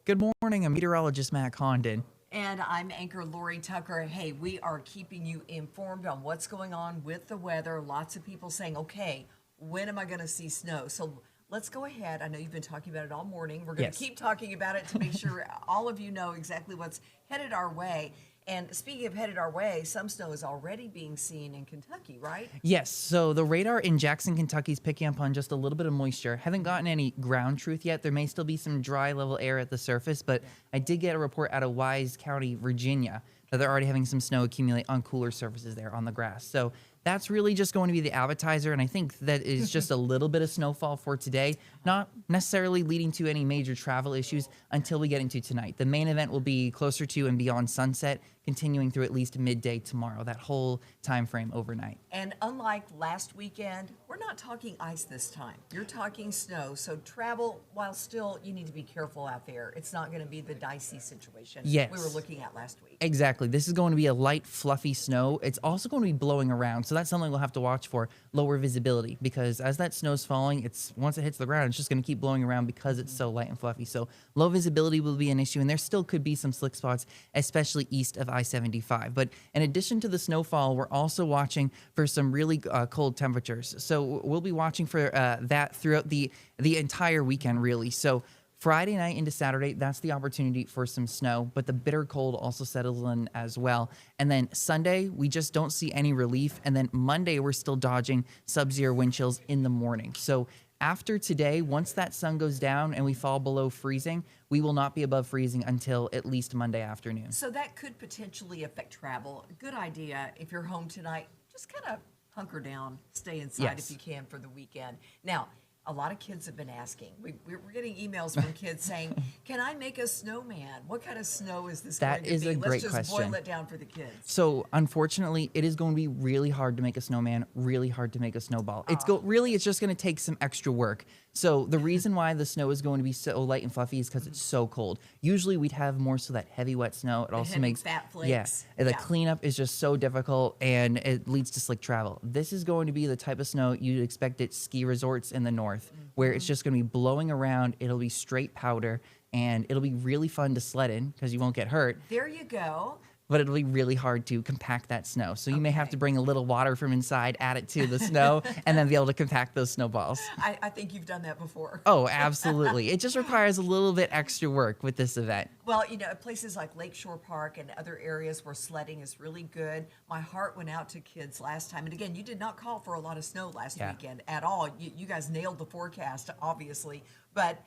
Good morning. I'm meteorologist Matt Condon. And I'm anchor Lori Tucker. Hey, we are keeping you informed on what's going on with the weather. Lots of people saying, okay, when am I going to see snow? So let's go ahead. I know you've been talking about it all morning. We're going to keep talking about it to make sure all of you know exactly what's headed our way. And speaking of headed our way, some snow is already being seen in Kentucky, right? Yes, so the radar in Jackson, Kentucky is picking up on just a little bit of moisture. Haven't gotten any ground truth yet. There may still be some dry level air at the surface, but I did get a report out of Wise County, Virginia, that they're already having some snow accumulate on cooler surfaces there on the grass. So that's really just going to be the appetizer, and I think that is just a little bit of snowfall for today, not necessarily leading to any major travel issues until we get into tonight. The main event will be closer to and beyond sunset, continuing through at least midday tomorrow, that whole time frame overnight. And unlike last weekend, we're not talking ice this time. You're talking snow, so travel, while still you need to be careful out there. It's not going to be the dicey situation we were looking at last week. Exactly. This is going to be a light, fluffy snow. It's also going to be blowing around, so that's something we'll have to watch for, lower visibility, because as that snow's falling, once it hits the ground, it's just going to keep blowing around because it's so light and fluffy. So low visibility will be an issue, and there still could be some slick spots, especially east of I-75. But in addition to the snowfall, we're also watching for some really cold temperatures. So we'll be watching for that throughout the entire weekend, really. So Friday night into Saturday, that's the opportunity for some snow, but the bitter cold also settles in as well. And then Sunday, we just don't see any relief. And then Monday, we're still dodging sub-zero wind chills in the morning. So after today, once that sun goes down and we fall below freezing, we will not be above freezing until at least Monday afternoon. So that could potentially affect travel. Good idea. If you're home tonight, just kind of hunker down, stay inside if you can for the weekend. Now, a lot of kids have been asking. We're getting emails from kids saying, can I make a snowman? What kind of snow is this going to be? That is a great question. Let's just boil it down for the kids. So, unfortunately, it is going to be really hard to make a snowman, really hard to make a snowball. It's just going to take some extra work. So, the reason why the snow is going to be so light and fluffy is because it's so cold. Usually, we'd have more so that heavy, wet snow. It also makes fat flakes. The cleanup is just so difficult, and it leads to slick travel. This is going to be the type of snow you'd expect at ski resorts in the north, where it's just going to be blowing around. It'll be straight powder, and it'll be really fun to sled in because you won't get hurt. There you go. But it'll be really hard to compact that snow. So you may have to bring a little water from inside, add it to the snow, and then be able to compact those snowballs. I think you've done that before. Oh, absolutely. It just requires a little bit extra work with this event. Well, you know, places like Lakeshore Park and other areas where sledding is really good. My heart went out to kids last time. And again, you did not call for a lot of snow last weekend at all. You guys nailed the forecast, obviously. But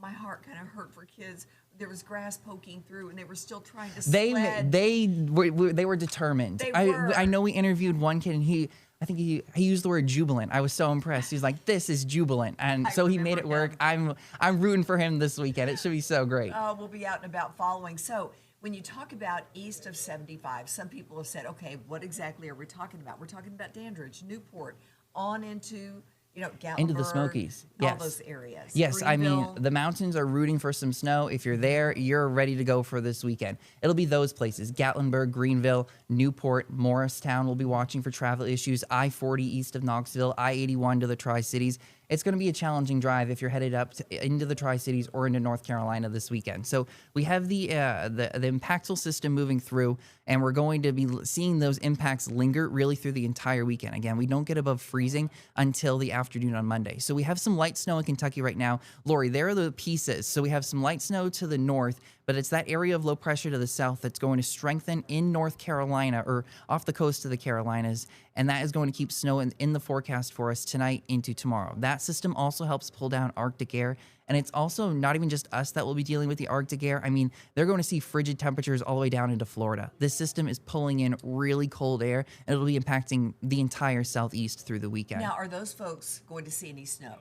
my heart kind of hurt for kids. There was grass poking through, and they were still trying to sled. They were determined. They were. I know we interviewed one kid, and I think he used the word jubilant. I was so impressed. He's like, "This is jubilant," and so he made it work. I'm rooting for him this weekend. It should be so great. Oh, we'll be out and about following. So when you talk about east of 75, some people have said, "Okay, what exactly are we talking about?" We're talking about Dandridge, Newport, on into Gatlinburg, into the Smokies, all those areas. Yes, I mean, Greenville. the mountains are rooting for some snow. If you're there, you're ready to go for this weekend. It'll be those places: Gatlinburg, Greenville, Newport, Morristown. We'll be watching for travel issues. I-40 east of Knoxville, I-81 to the Tri-Cities. It's going to be a challenging drive if you're headed up into the Tri-Cities or into North Carolina this weekend. So we have the impactful system moving through, and we're going to be seeing those impacts linger really through the entire weekend. Again, we don't get above freezing until the afternoon on Monday. So we have some light snow in Kentucky right now. Lori, there are the pieces. So we have some light snow to the north, but it's that area of low pressure to the south that's going to strengthen in North Carolina or off the coast of the Carolinas, and that is going to keep snow in the forecast for us tonight into tomorrow. That system also helps pull down Arctic air, and it's also not even just us that will be dealing with the Arctic air. I mean, they're going to see frigid temperatures all the way down into Florida. This system is pulling in really cold air, and it'll be impacting the entire southeast through the weekend. Now, are those folks going to see any snow?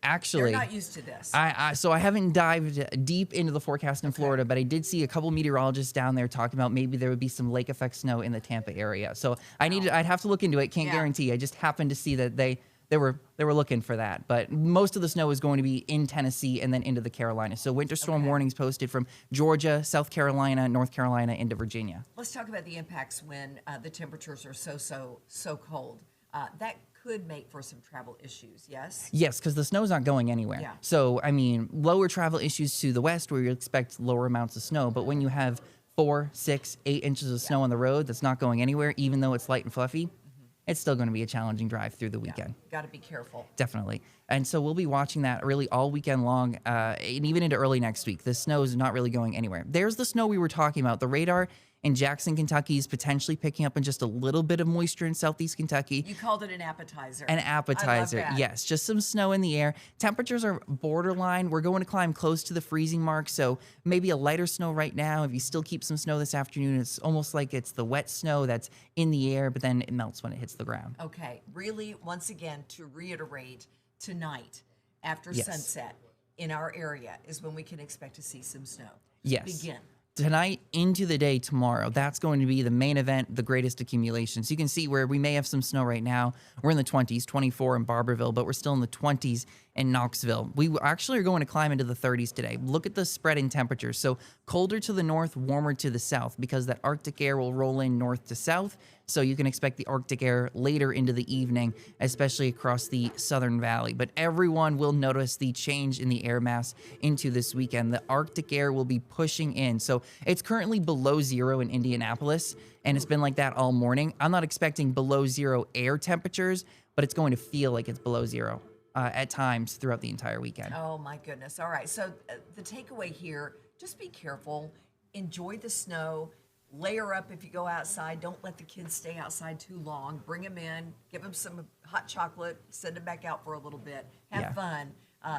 Actually, they're not used to this. So I haven't dived deep into the forecast in Florida, but I did see a couple meteorologists down there talking about maybe there would be some lake effect snow in the Tampa area. So I'd have to look into it. Can't guarantee. I just happened to see that they were looking for that. But most of the snow is going to be in Tennessee and then into the Carolinas. So winter storm warnings posted from Georgia, South Carolina, North Carolina, into Virginia. Let's talk about the impacts when the temperatures are so cold. That could make for some travel issues, yes? Yes, because the snow's not going anywhere. Yeah. So, I mean, lower travel issues to the west where you expect lower amounts of snow. But when you have 4, 6, 8 inches of snow on the road that's not going anywhere, even though it's light and fluffy, it's still going to be a challenging drive through the weekend. Got to be careful. Definitely. And so we'll be watching that really all weekend long and even into early next week. The snow is not really going anywhere. There's the snow we were talking about. The radar in Jackson, Kentucky is potentially picking up on just a little bit of moisture in southeast Kentucky. You called it an appetizer. An appetizer, I love that. yes. Just some snow in the air. Temperatures are borderline. We're going to climb close to the freezing mark, so maybe a lighter snow right now. If you still keep some snow this afternoon, it's almost like it's the wet snow that's in the air, but then it melts when it hits the ground. Okay, really, once again, to reiterate, tonight after Yes. sunset in our area is when we can expect to see some snow. Yes. Begin. Tonight into the day tomorrow, that's going to be the main event, the greatest accumulation. So you can see where we may have some snow right now. We're in the 20s, 24 in Barberville, but we're still in the 20s in Knoxville. We actually are going to climb into the 30s today. Look at the spread in temperatures. So colder to the north, warmer to the south, because that Arctic air will roll in north to south. So you can expect the Arctic air later into the evening, especially across the southern valley. But everyone will notice the change in the air mass into this weekend. The Arctic air will be pushing in. So it's currently below zero in Indianapolis, and it's been like that all morning. I'm not expecting below zero air temperatures, but it's going to feel like it's below zero at times throughout the entire weekend. Oh my goodness. All right. So the takeaway here, just be careful. Enjoy the snow. Layer up if you go outside. Don't let the kids stay outside too long. Bring them in. Give them some hot chocolate. Send them back out for a little bit. Have fun,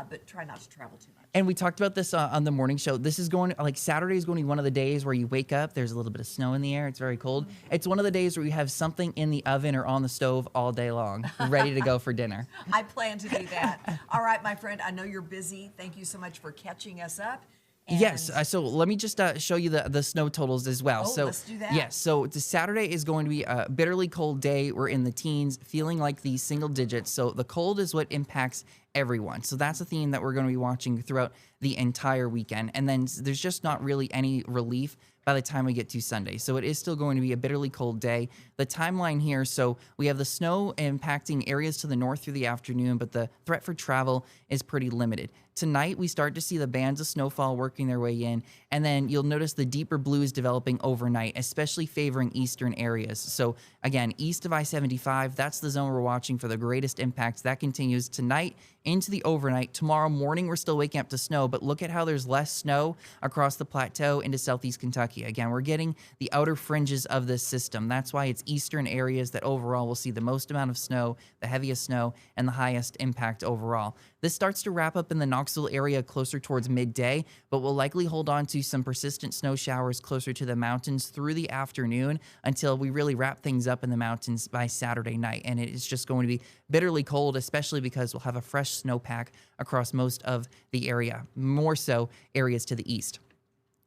but try not to travel too much. And we talked about this on the morning show. This is going, like Saturday is going to be one of the days where you wake up, there's a little bit of snow in the air, it's very cold. It's one of the days where you have something in the oven or on the stove all day long, ready to go for dinner. I plan to do that. All right, my friend, I know you're busy. Thank you so much for catching us up. And Yes, so let me just show you the snow totals as well. Oh, So let's do that. yes, so the Saturday is going to be a bitterly cold day. We're in the teens, feeling like the single digits. So the cold is what impacts everyone. So that's a theme that we're going to be watching throughout the entire weekend. And then there's just not really any relief by the time we get to Sunday. So it is still going to be a bitterly cold day. The timeline here, so we have the snow impacting areas to the north through the afternoon, but the threat for travel is pretty limited. Tonight, we start to see the bands of snowfall working their way in, and then you'll notice the deeper blues developing overnight, especially favoring eastern areas. So again, east of I-75, that's the zone we're watching for the greatest impacts. That continues tonight into the overnight. Tomorrow morning, we're still waking up to snow, but look at how there's less snow across the plateau into southeast Kentucky. Again, we're getting the outer fringes of this system. That's why it's eastern areas that overall will see the most amount of snow, the heaviest snow, and the highest impact overall. This starts to wrap up in the Knoxville area closer towards midday, but we'll likely hold on to some persistent snow showers closer to the mountains through the afternoon until we really wrap things up in the mountains by Saturday night. And it is just going to be bitterly cold, especially because we'll have a fresh snowpack across most of the area, more so areas to the east.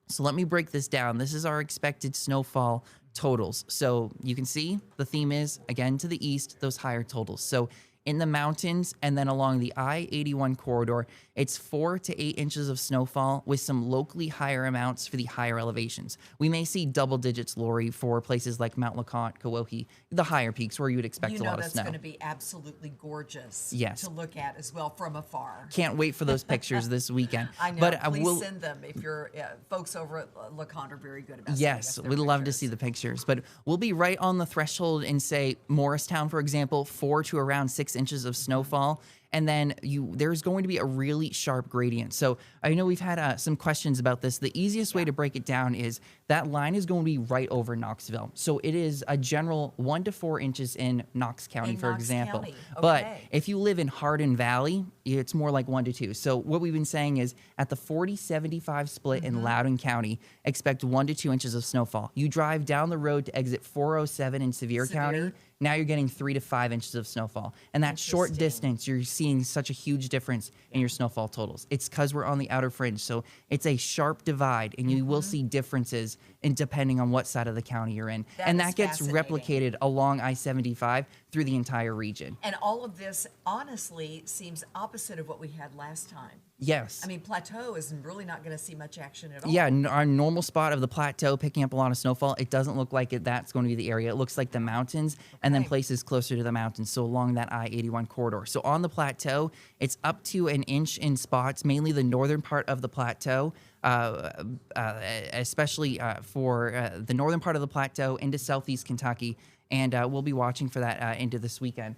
So let me break this down. This is our expected snowfall totals. So you can see the theme is, again, to the east, those higher totals. So in the mountains and then along the I-81 corridor, it's 4 to 8 inches of snowfall with some locally higher amounts for the higher elevations. We may see double digits, Lori, for places like Mount LeConte, Coahue, the higher peaks where you would expect a lot of snow. That's going to be absolutely gorgeous Yes. to look at as well from afar. Can't wait for those pictures this weekend. I know. But Please send them if your folks over at LeConte are very good about yes, sending us we'd their love to pictures. see the pictures. But we'll be right on the threshold in, say, Morristown, for example, 4 to around 6 inches of snowfall. And then there's going to be a really sharp gradient. So I know we've had some questions about this. The easiest way to break it down is that line is going to be right over Knoxville. So it is a general 1 to 4 inches in Knox County, In for Knox example. County, But okay. if you live in Hardin Valley, it's more like 1 to 2. So what we've been saying is at the 40-75 split in Loudoun County, expect 1 to 2 inches of snowfall. You drive down the road to exit 407 in Sevier County, now you're getting 3 to 5 inches of snowfall. And that short Interesting. distance, you're seeing such a huge difference in your snowfall totals. It's because we're on the outer fringe. So it's a sharp divide, and you will see differences in depending on what side of the county you're in. That and is that gets fascinating. replicated along I-75 through the entire region. And all of this, honestly, seems opposite of what we had last time. Yes. I mean, plateau is really not going to see much action at all. Yeah, our normal spot of the plateau picking up a lot of snowfall, it doesn't look like that's going to be the area. It looks like the mountains and then Okay. places closer to the mountains, so along that I-81 corridor. So on the plateau, it's up to an inch in spots, mainly the northern part of the plateau, especially for the northern part of the plateau into southeast Kentucky. And we'll be watching for that into this weekend.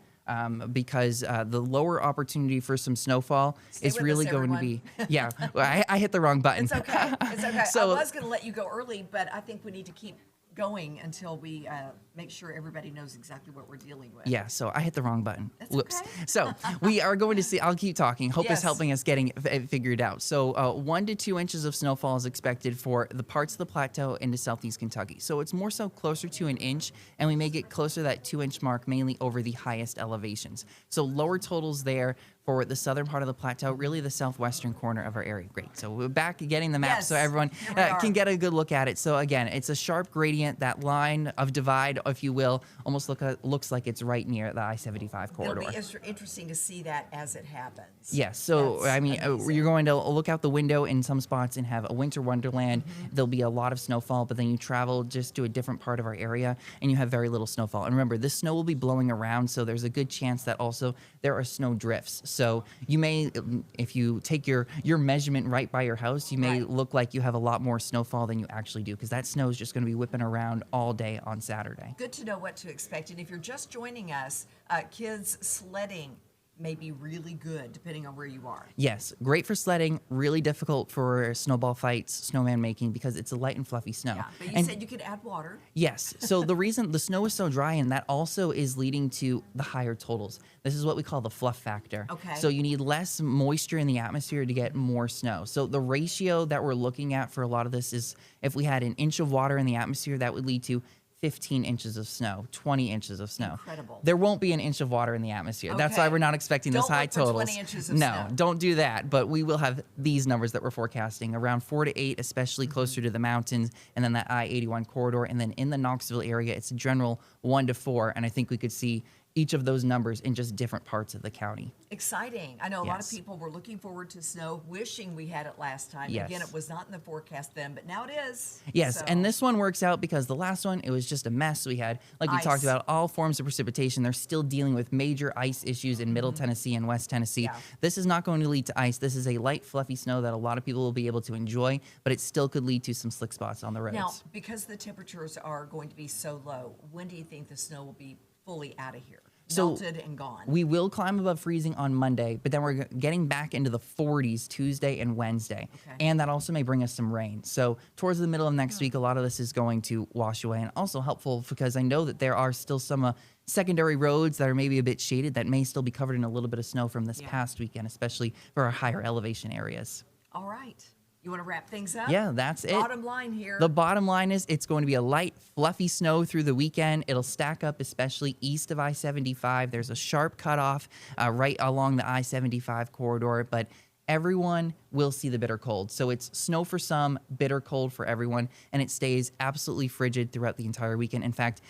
Because the lower opportunity for some snowfall Stay is with really us, going to everyone. be, yeah, I hit the wrong button. It's okay. It's okay. So- I was going to let you go early, but I think we need to keep going until we make sure everybody knows exactly what we're dealing with. Yeah, so I hit the wrong button. That's Whoops. okay. So we are going to see, I'll keep talking. Hope Yes. is helping us getting it figured out. So 1 to 2 inches of snowfall is expected for the parts of the plateau into southeast Kentucky. So it's more so closer to an inch, and we may get closer to that 2-inch mark, mainly over the highest elevations. So lower totals there for the southern part of the plateau, really the southwestern corner of our area. Great. So we're back getting the map Yes, so everyone here we are. can get a good look at it. So again, it's a sharp gradient. That line of divide, if you will, almost looks like it's right near the I-75 corridor. It'll be interesting to see that as it happens. Yes. So, That's I mean, amazing. you're going to look out the window in some spots and have a winter wonderland. Mm-hmm. There'll be a lot of snowfall, but then you travel just to a different part of our area and you have very little snowfall. And remember, this snow will be blowing around, so there's a good chance that also there are snow drifts. So you may, if you take your measurement right by your house, you may Right. look like you have a lot more snowfall than you actually do, because that snow is just going to be whipping around all day on Saturday. Good to know what to expect. And if you're just joining us, kids sledding may be really good depending on where you are. Yes, great for sledding, really difficult for snowball fights, snowman making, because it's a light and fluffy snow. Yeah, but you And said you could add water. yes, so the reason the snow is so dry, and that also is leading to the higher totals. This is what we call the fluff factor. Okay. So you need less moisture in the atmosphere to get more snow. So the ratio that we're looking at for a lot of this is if we had an inch of water in the atmosphere, that would lead to 15 inches of snow, 20 inches of snow. Incredible. There won't be an inch of water in the atmosphere. That's why Okay. we're not expecting those Don't high look for totals. 20 inches of no, snow. don't do that. But we will have these numbers that we're forecasting, around 4 to 8, especially closer to the mountains, and then that I-81 corridor. And then in the Knoxville area, it's a general 1 to 4. And I think we could see each of those numbers in just different parts of the county. Exciting. I know a lot of Yes. people were looking forward to snow, wishing we had it last time. Yes. Again, it was not in the forecast then, but now it is. Yes, So- and this one works out because the last one, it was just a mess. We had, like we Ice. talked about, all forms of precipitation. They're still dealing with major ice issues in Middle Tennessee and West Tennessee. Yeah. This is not going to lead to ice. This is a light, fluffy snow that a lot of people will be able to enjoy, but it still could lead to some slick spots on the roads. Now, because the temperatures are going to be so low, when do you think the snow will be fully out of here? So, Melted and gone. We will climb above freezing on Monday, but then we're getting back into the 40s Tuesday and Wednesday. Okay. And that also may bring us some rain. So towards the middle of next week, a lot of this is going to wash away, and also helpful because I know that there are still some secondary roads that are maybe a bit shaded that may still be covered in a little bit of snow from this Yeah. past weekend, especially for our higher elevation areas. All right. You want to wrap things up? Yeah, that's it. Bottom line here. The bottom line is it's going to be a light, fluffy snow through the weekend. It'll stack up, especially east of I-75. There's a sharp cutoff right along the I-75 corridor, but everyone will see the bitter cold. So it's snow for some, bitter cold for everyone, and it stays absolutely frigid throughout the entire weekend. In fact,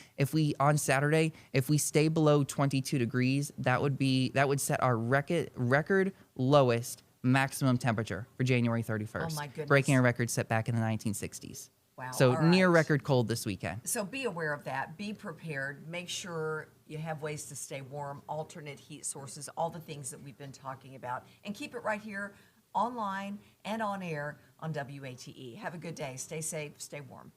on Saturday, if we stay below 22 degrees, that would set our record lowest maximum temperature for January 31st. Oh, my goodness. Breaking a record set back in the 1960s. Wow, So all near right. record cold this weekend. So be aware of that. Be prepared. Make sure you have ways to stay warm, alternate heat sources, all the things that we've been talking about. And keep it right here online and on air on WATE. Have a good day. Stay safe. Stay warm.